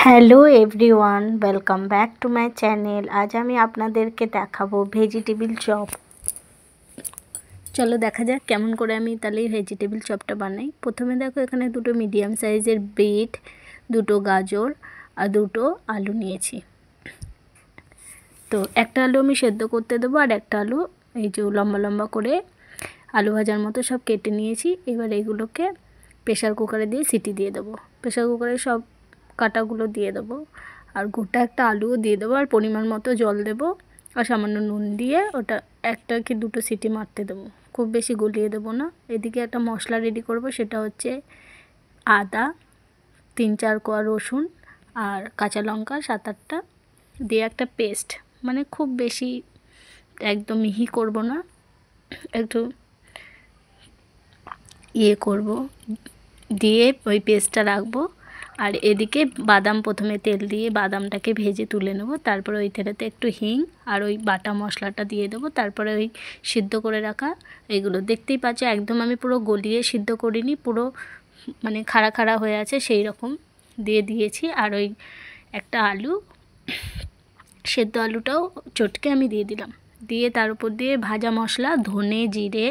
Hello everyone, welcome back to my channel. আজ আমি আপনাদেরকে দেখাবো ভেজিটেবিল চপ। চলো দেখা যাক কেমন করে আমি তাহলে ভেজিটেবিল চপটা বানাই। প্রথমে দেখো এখানে দুটো মিডিয়াম সাইজের বিট, দুটো গাজর আর দুটো আলু নিয়েছি। তো একটা আলু আমি সেদ্ধ করতে দেবো আর একটা আলু এই যে লম্বা লম্বা করে আলু ভাজার মতো সব কেটে নিয়েছি। এবার এগুলোকে প্রেশার কুকারে দিয়ে সিটি দিয়ে দেবো। প্রেশার কুকারে সব কাটাগুলো দিয়ে দেবো আর গোটা একটা আলুও দিয়ে দেবো আর পরিমাণ মতো জল দেবো আর সামান্য নুন দিয়ে ওটা একটা কি দুটো সিটি মারতে দেবো, খুব বেশি গলিয়ে দেবো না। এদিকে একটা মশলা রেডি করব, সেটা হচ্ছে আদা, 3-4 কোয়া রসুন আর কাঁচা লঙ্কা 7-8টা দিয়ে একটা পেস্ট, মানে খুব বেশি একদম মিহি করব না, একটু করব, দিয়ে ওই পেস্টটা রাখবো। আর এদিকে বাদাম প্রথমে তেল দিয়ে বাদামটাকে ভেজে তুলে নেব। তারপরে ওই তেলেতে একটু হিং আর ওই বাটা মশলাটা দিয়ে দেবো। তারপরে ওই সিদ্ধ করে রাখা এইগুলো দেখতেই পাচ্ছ, একদম আমি পুরো গলিয়ে সিদ্ধ করিনি, পুরো মানে খাড়া খাড়া হয়ে আছে সেই রকম দিয়ে দিয়েছি। আর ওই একটা আলু, সেদ্ধ আলুটাও চটকে আমি দিয়ে দিলাম। দিয়ে তার উপর দিয়ে ভাজা মশলা, ধনে, জিরে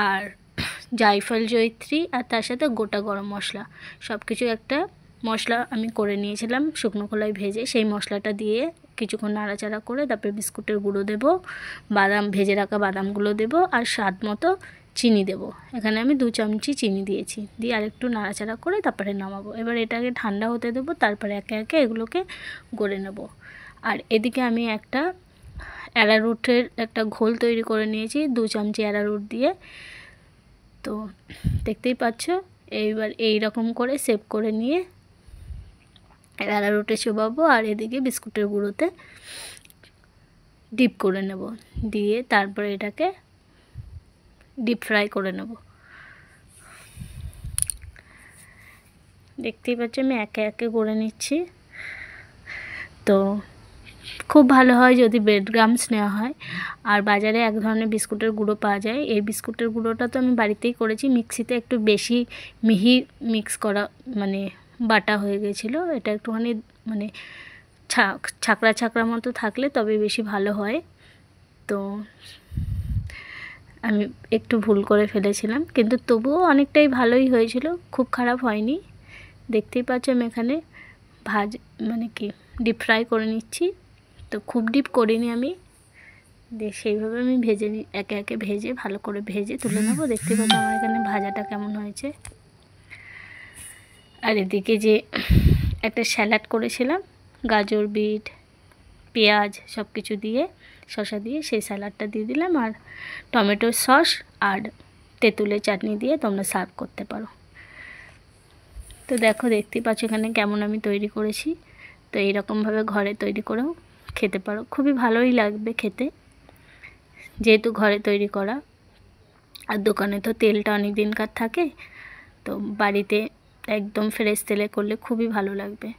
আর জায়ফল, জয়িত্রী আর তার সাথে গোটা গরম মশলা সব কিছু একটা মশলা আমি করে নিয়েছিলাম শুকনো খোলায় ভেজে। সেই মশলাটা দিয়ে কিছুক্ষণ নাড়াচাড়া করে তারপরে বিস্কুটের গুঁড়ো দেবো, বাদাম ভেজে রাখা বাদামগুলো দেবো আর স্বাদ মতো চিনি দেবো। এখানে আমি 2 চামচি চিনি দিয়েছি, দিয়ে আরেকটু নাড়াচাড়া করে তারপরে নামাবো। এবার এটাকে ঠান্ডা হতে দেবো, তারপরে একে একে এগুলোকে গড়ে নেব। আর এদিকে আমি একটা অ্যারারুটের একটা ঘোল তৈরি করে নিয়েছি 2 চামচি অ্যারারুট দিয়ে। তো দেখতেই পাচ্ছ, এইবার এই রকম করে সেভ করে নিয়ে অ্যারারুটে চোবাবো আর এদিকে বিস্কুটের গুঁড়োতে ডিপ করে নেব, দিয়ে তারপরে এটাকে ডিপ ফ্রাই করে নেব। দেখতেই পাচ্ছ আমি একে একে করে নিচ্ছি। তো খুব ভালো হয় যদি ব্রেড ক্রাম্বস নেওয়া হয়। আর বাজারে এক ধরনের বিস্কুটের গুঁড়ো পাওয়া যায়, এই বিস্কুটের গুঁড়োটা তো আমি বাড়িতেই করেছি, মিক্সিতে একটু বেশি মিহি মিক্স করা, মানে বাটা হয়ে গেছিলো। এটা একটুখানি মানে ছাকড়া ছাকড়া মতো থাকলে তবে বেশি ভালো হয়। তো আমি একটু ভুল করে ফেলেছিলাম, কিন্তু তবুও অনেকটাই ভালোই হয়েছিল, খুব খারাপ হয়নি। দেখতেই পাচ্ছ আমি এখানে মানে কি ডিপ ফ্রাই করে নিচ্ছি। তো খুব ডিপ করিনি আমি, সেইভাবে আমি ভেজে একে একে ভেজে ভালো করে ভেজে তুলে নেবো। দেখতে পাচ্ছ আমার এখানে ভাজাটা কেমন হয়েছে। আর এদিকে যে একটা স্যালাড করেছিলাম গাজর, বিট, পেঁয়াজ সব কিছু দিয়ে, শসা দিয়ে, সেই স্যালাডটা দিয়ে দিলাম। আর টমেটোর সস আর তেঁতুলের চাটনি দিয়ে তোমরা সার্ভ করতে পারো। তো দেখো, দেখতেই পাচ্ছ এখানে কেমন আমি তৈরি করেছি। তো এইরকমভাবে ঘরে তৈরি করেও খেতে পারো, খুবই ভালোই লাগবে খেতে, যেহেতু ঘরে তৈরি করা। আর দোকানে তো তেলটা অনেক দিনকার থাকে, তো বাড়িতে একদম ফ্রেশ তেলে করলে খুবই ভালো লাগবে।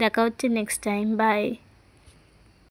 দেখা হচ্ছে নেক্সট টাইম, বাই।